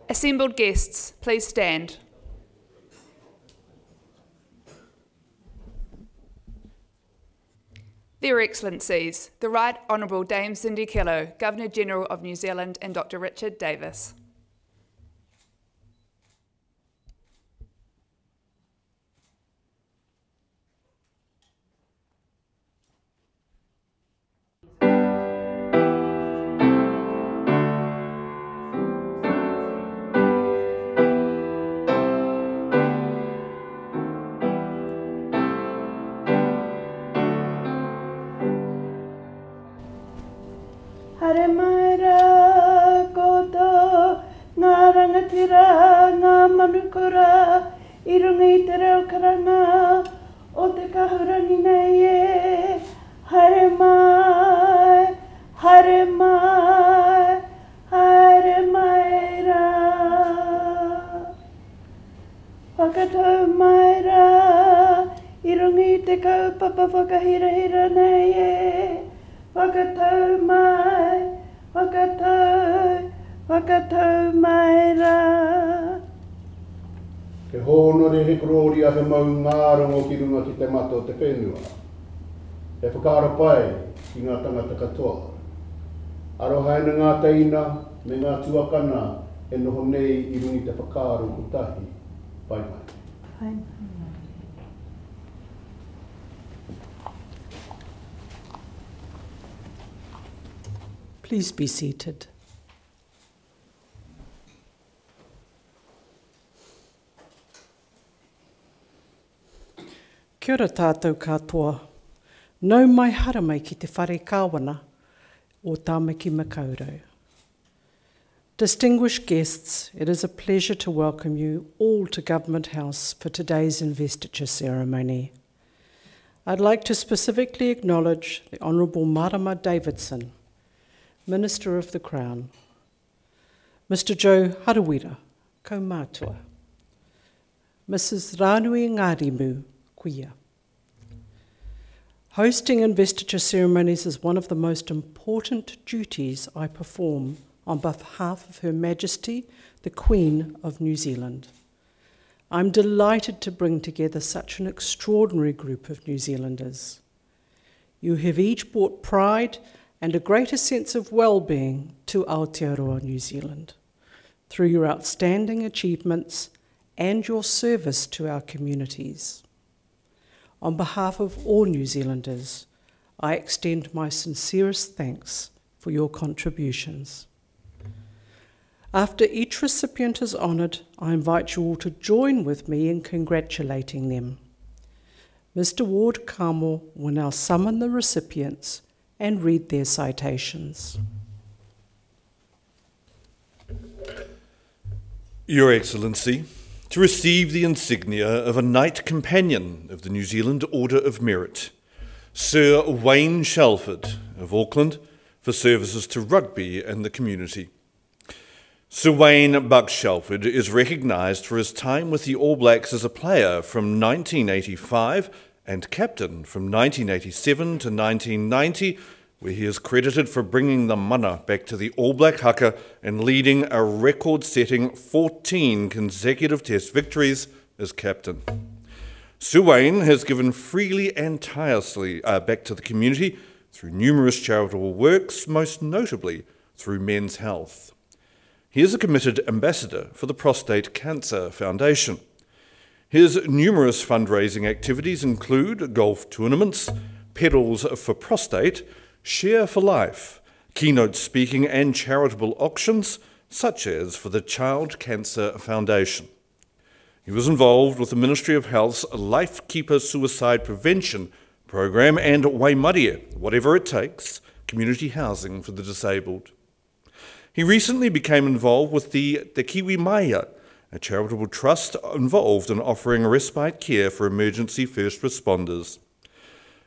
Assembled guests, please stand. Their Excellencies, the Right Honourable Dame Cindy Kello, Governor-General of New Zealand, and Dr. Richard Davis. Hare maira koto, ngā rangatira, ngā manukura, I runga I te reo karanga, o te kahurangi nei e. Hare mai, hare mai, hare maira. Whakatau maira, I runga I te kaupapa whakahirahira nei e. Whakatau mai, whakatau mai rā. Ke hōnore he korori a he mau ngārongo ki runga ki te mata o te whenua. He whakaara pai ki ngā tangata katoa. Arohaina ngā teina me ngā tuakana e noho nei I rungi te whakaaro utahi. Pai mai. Pai mai. Please be seated. Kia ora tātou katoa. Nau mai hara mai ki te whare kāwana o Tāmaki Makaurau. Distinguished guests, it is a pleasure to welcome you all to Government House for today's investiture ceremony. I'd like to specifically acknowledge the Honourable Marama Davidson, Minister of the Crown, Mr. Joe Harawira, Kaumātua, Mrs. Ranui Ngārimu, Kuia. Hosting investiture ceremonies is one of the most important duties I perform on behalf of Her Majesty, the Queen of New Zealand. I'm delighted to bring together such an extraordinary group of New Zealanders. You have each brought pride and a greater sense of well-being to Aotearoa New Zealand through your outstanding achievements and your service to our communities. On behalf of all New Zealanders, I extend my sincerest thanks for your contributions. After each recipient is honoured, I invite you all to join with me in congratulating them. Mr. Ward Kamo will now summon the recipients and read their citations. Your Excellency, to receive the insignia of a Knight Companion of the New Zealand Order of Merit, Sir Wayne Shelford of Auckland, for services to rugby and the community. Sir Wayne Buck Shelford is recognised for his time with the All Blacks as a player from 1985 and captain from 1987 to 1990, where he is credited for bringing the mana back to the All Black haka and leading a record-setting 14 consecutive Test victories as captain. Sir Wayne has given freely and tirelessly back to the community through numerous charitable works, most notably through Men's Health. He is a committed ambassador for the Prostate Cancer Foundation. His numerous fundraising activities include golf tournaments, pedals for prostate, Share for Life, keynote speaking and charitable auctions, such as for the Child Cancer Foundation. He was involved with the Ministry of Health's Lifekeeper Suicide Prevention program and Waimarie, Whatever It Takes, community housing for the disabled. He recently became involved with the Kiwi Maia, a charitable trust involved in offering respite care for emergency first responders.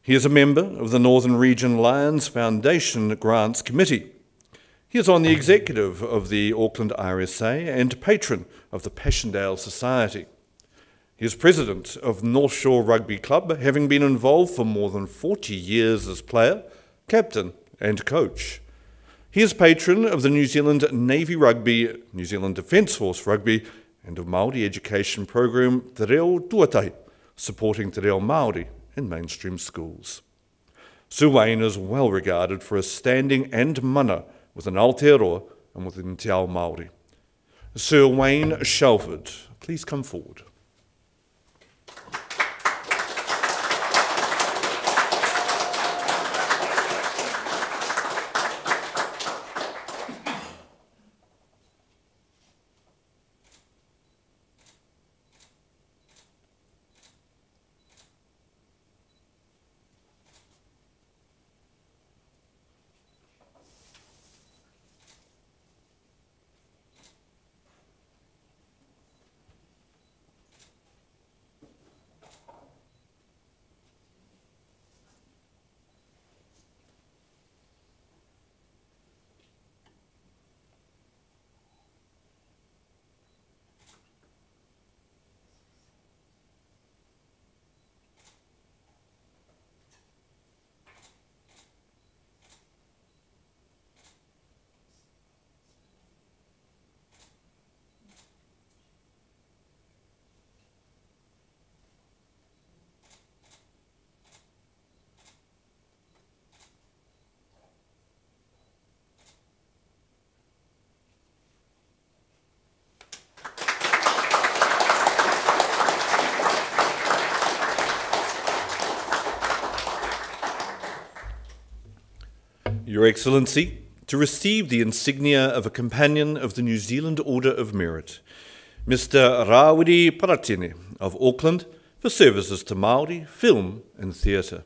He is a member of the Northern Region Lions Foundation Grants Committee. He is on the executive of the Auckland RSA and patron of the Passchendaele Society. He is president of North Shore Rugby Club, having been involved for more than 40 years as player, captain and coach. He is patron of the New Zealand Navy Rugby, New Zealand Defence Force Rugby, and of Māori education program Te Reo Tuatai, supporting Te Reo Māori in mainstream schools. Sir Wayne is well regarded for his standing and mana within Aotearoa and within Te Ao Māori. Sir Wayne Shelford, please come forward. Your Excellency, to receive the insignia of a Companion of the New Zealand Order of Merit, Mr. Rawiri Paratene of Auckland for services to Māori, film and theatre.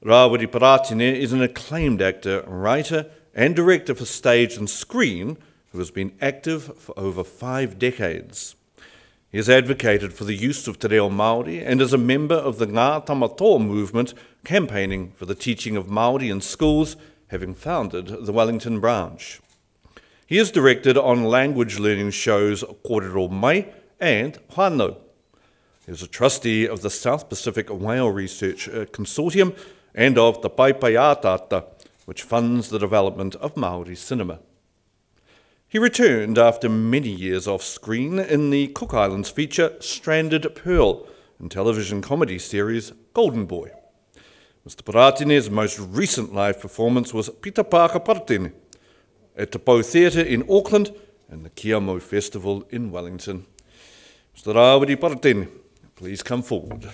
Rawiri Paratene is an acclaimed actor, writer and director for stage and screen who has been active for over 5 decades. He has advocated for the use of Te Reo Māori and is a member of the Ngā Tamatoa movement campaigning for the teaching of Māori in schools, having founded the Wellington branch. He has directed on language learning shows Kōrero Mai and Whānau. He is a trustee of the South Pacific Whale Research Consortium and of the Paipai Ātata, which funds the development of Māori cinema. He returned after many years off screen in the Cook Islands feature Stranded Pearl and television comedy series Golden Boy. Mr. Paratene's most recent live performance was Pita Pāka Paratene at Te Pou Theatre in Auckland and the Kia Mau Festival in Wellington. Mr. Rawiri Paratene, please come forward.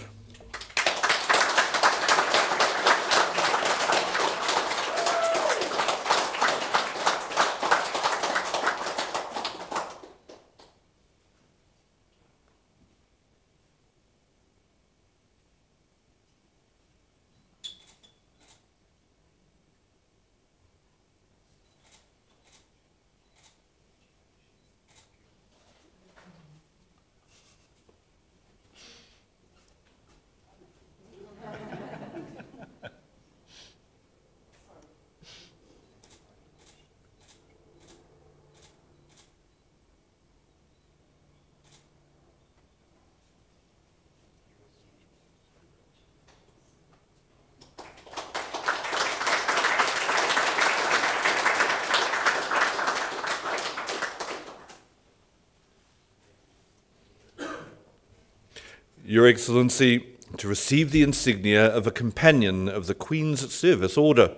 Your Excellency, to receive the insignia of a Companion of the Queen's Service Order,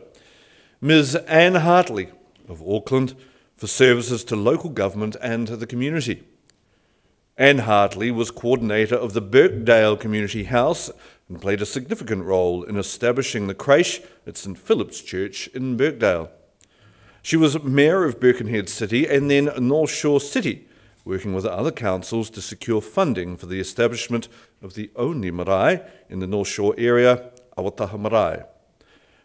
Ms. Anne Hartley of Auckland for services to local government and the community. Anne Hartley was coordinator of the Birkdale Community House and played a significant role in establishing the creche at St Philip's Church in Birkdale. She was Mayor of Birkenhead City and then North Shore City, working with other councils to secure funding for the establishment of the only marae in the North Shore area, Awataha Marae.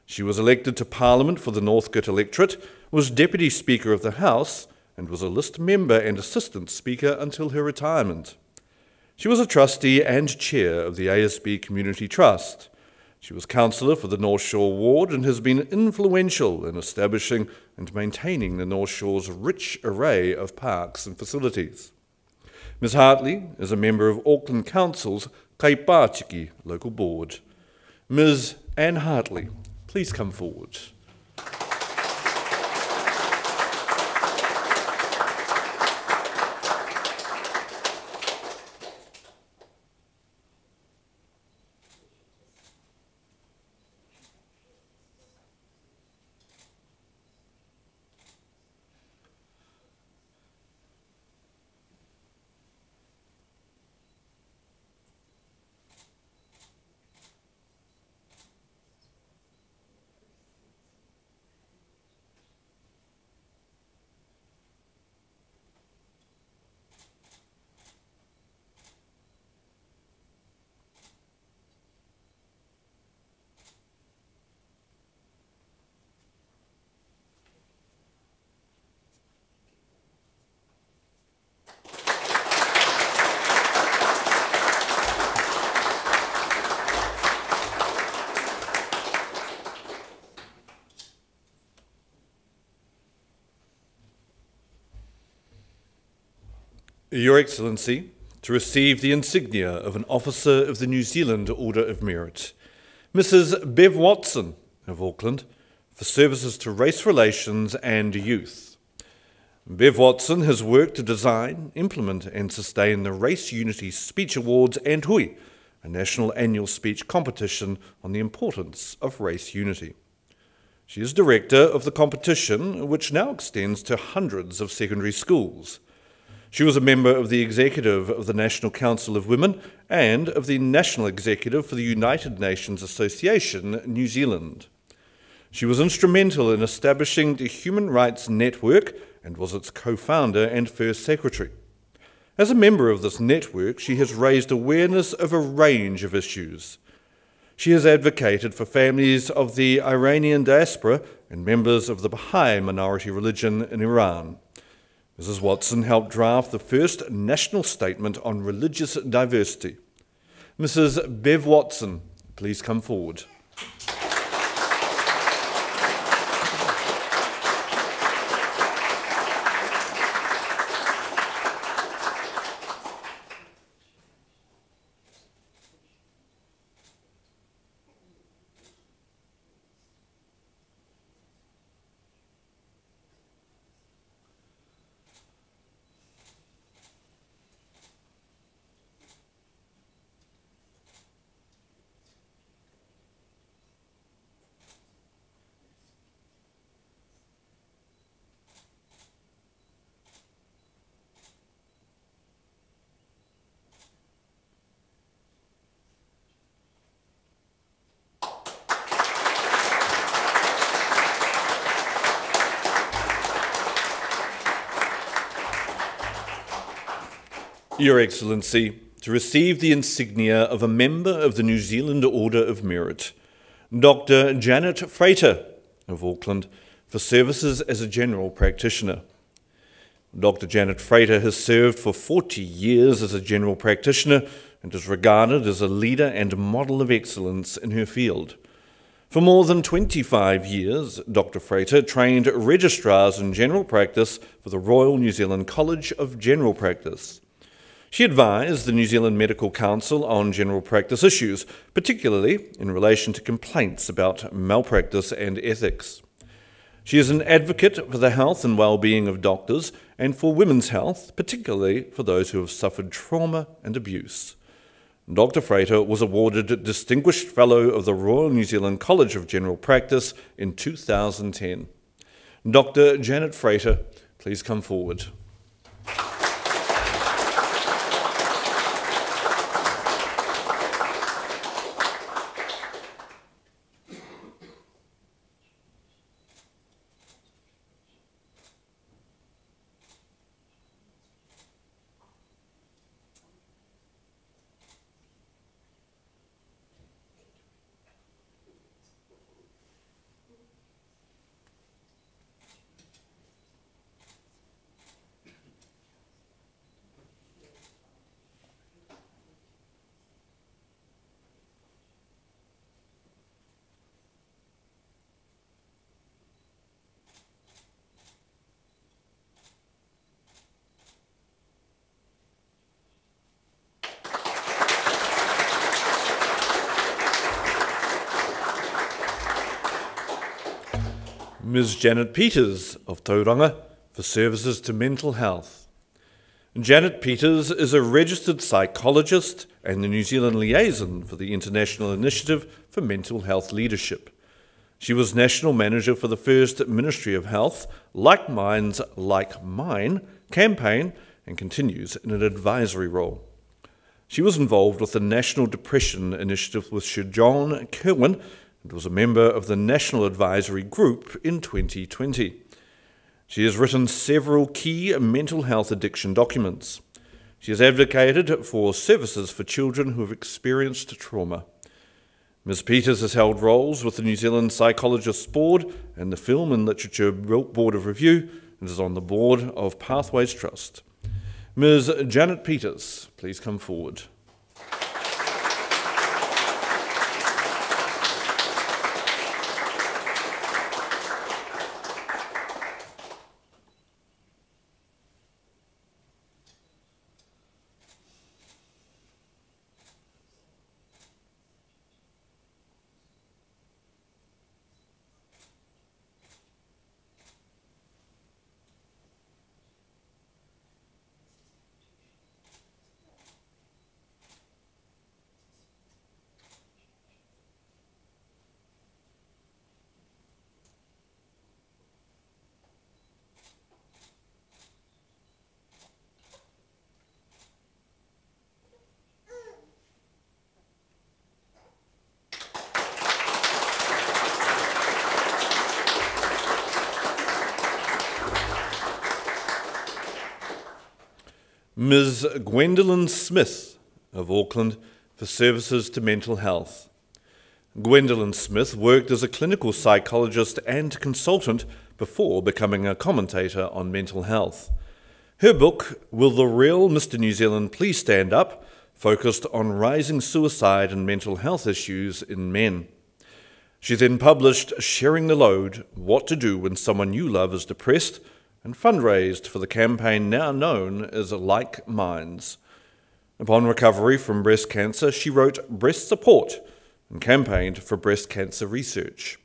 She was elected to Parliament for the Northcote electorate, was Deputy Speaker of the House, and was a list member and Assistant Speaker until her retirement. She was a trustee and chair of the ASB Community Trust. She was councillor for the North Shore Ward and has been influential in establishing and maintaining the North Shore's rich array of parks and facilities. Ms Hartley is a member of Auckland Council's Kaipātiki local board. Ms Anne Hartley, please come forward. Your Excellency, to receive the insignia of an Officer of the New Zealand Order of Merit, Mrs. Bev Watson of Auckland, for services to race relations and youth. Bev Watson has worked to design, implement and sustain the Race Unity Speech Awards and Hui, a national annual speech competition on the importance of race unity. She is director of the competition, which now extends to hundreds of secondary schools. She was a member of the executive of the National Council of Women and of the National Executive for the United Nations Association, New Zealand. She was instrumental in establishing the Human Rights Network and was its co-founder and first secretary. As a member of this network, she has raised awareness of a range of issues. She has advocated for families of the Iranian diaspora and members of the Baha'i minority religion in Iran. Mrs. Watson helped draft the first national statement on religious diversity. Mrs. Bev Watson, please come forward. Your Excellency, to receive the insignia of a member of the New Zealand Order of Merit, Dr. Janet Frater of Auckland, for services as a general practitioner. Dr. Janet Frater has served for 40 years as a general practitioner and is regarded as a leader and model of excellence in her field. For more than 25 years, Dr. Frater trained registrars in general practice for the Royal New Zealand College of General Practice. She advised the New Zealand Medical Council on general practice issues, particularly in relation to complaints about malpractice and ethics. She is an advocate for the health and well-being of doctors and for women's health, particularly for those who have suffered trauma and abuse. Dr. Frater was awarded Distinguished Fellow of the Royal New Zealand College of General Practice in 2010. Dr. Janet Frater, please come forward. Ms. Janet Peters of Tauranga for services to mental health. Janet Peters is a registered psychologist and the New Zealand liaison for the International Initiative for Mental Health Leadership. She was National Manager for the first Ministry of Health Like Minds, Like Mine campaign and continues in an advisory role. She was involved with the National Depression Initiative with Sir John Kirwan and was a member of the National Advisory Group in 2020. She has written several key mental health addiction documents. She has advocated for services for children who have experienced trauma. Ms. Peters has held roles with the New Zealand Psychologists Board and the Film and Literature Board of Review and is on the board of Pathways Trust. Ms. Janet Peters, please come forward. Ms. Gwendolyn Smith of Auckland for services to mental health. Gwendolyn Smith worked as a clinical psychologist and consultant before becoming a commentator on mental health. Her book, Will the Real Mr. New Zealand Please Stand Up?, focused on rising suicide and mental health issues in men. She then published Sharing the Load, What to Do When Someone You Love is Depressed, and fundraised for the campaign now known as Like Minds. Upon recovery from breast cancer, she wrote Breast Support and campaigned for breast cancer research.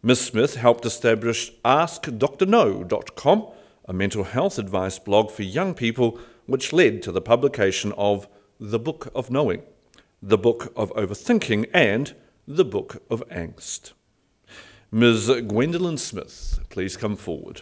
Ms. Smith helped establish AskDrNo.com, a mental health advice blog for young people, which led to the publication of The Book of Knowing, The Book of Overthinking, and The Book of Angst. Ms. Gwendolyn Smith, please come forward.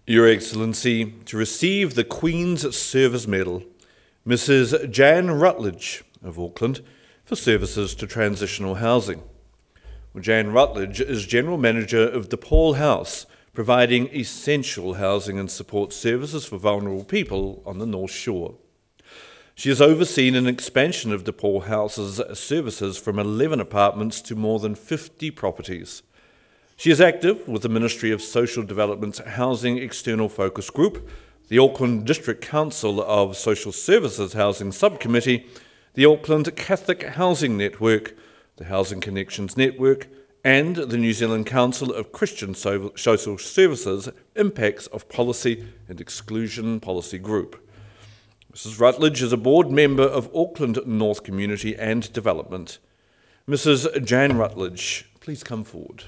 Your Excellency, to receive the Queen's Service Medal, Mrs. Jan Rutledge of Auckland for services to transitional housing. Jan Rutledge is General Manager of DePaul House, providing essential housing and support services for vulnerable people on the North Shore. She has overseen an expansion of DePaul House's services from 11 apartments to more than 50 properties. She is active with the Ministry of Social Development's Housing External Focus Group, the Auckland District Council of Social Services Housing Subcommittee, the Auckland Catholic Housing Network, the Housing Connections Network, and the New Zealand Council of Christian Social Services Impacts of Policy and Exclusion Policy Group. Mrs. Rutledge is a board member of Auckland North Community and Development. Mrs. Jan Rutledge, please come forward.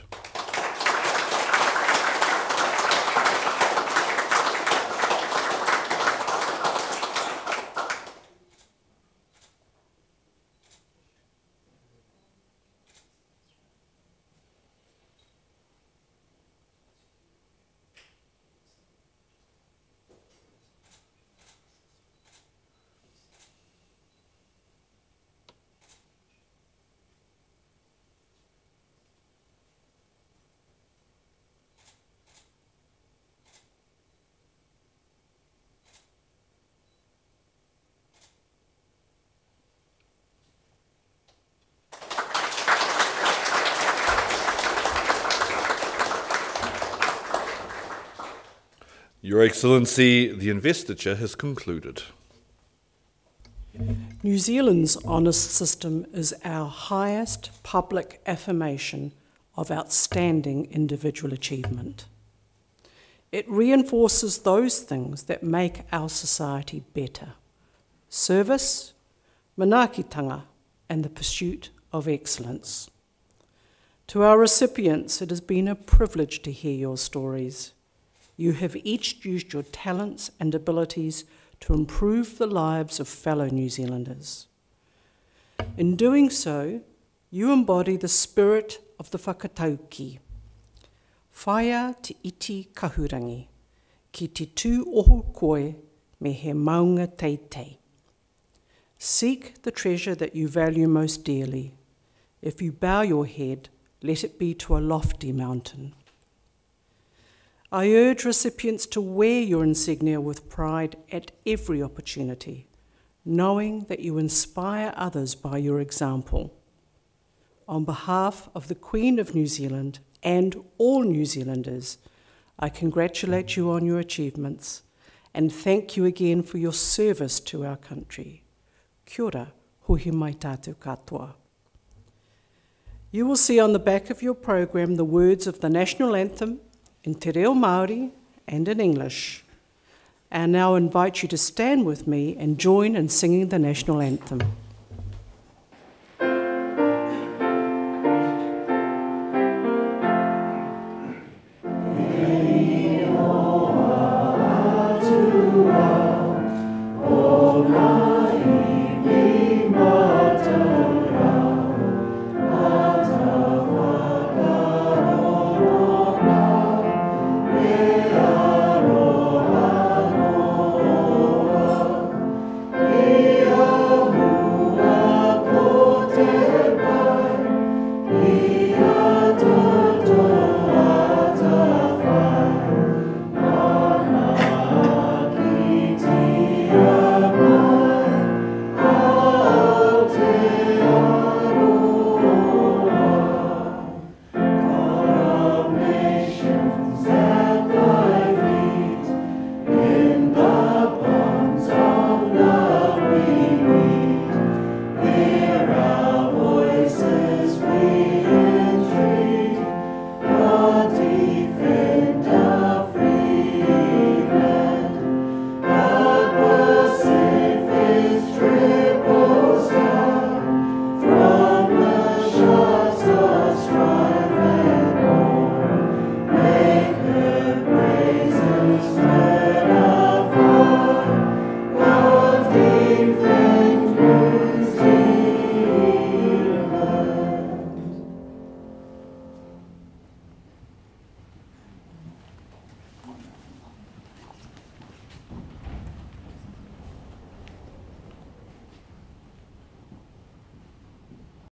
Your Excellency, the investiture has concluded. New Zealand's honest system is our highest public affirmation of outstanding individual achievement. It reinforces those things that make our society better: service, manaakitanga, and the pursuit of excellence. To our recipients, it has been a privilege to hear your stories. You have each used your talents and abilities to improve the lives of fellow New Zealanders. In doing so, you embody the spirit of the whakatauki. Whaia te iti kahurangi, ki te tū oho koe me he maunga teitei. Seek the treasure that you value most dearly. If you bow your head, let it be to a lofty mountain. I urge recipients to wear your insignia with pride at every opportunity, knowing that you inspire others by your example. On behalf of the Queen of New Zealand and all New Zealanders, I congratulate you on your achievements and thank you again for your service to our country. Kia ora, hohi mai tātou katoa. You will see on the back of your program the words of the National Anthem in Te Reo Māori and in English. I now invite you to stand with me and join in singing the national anthem.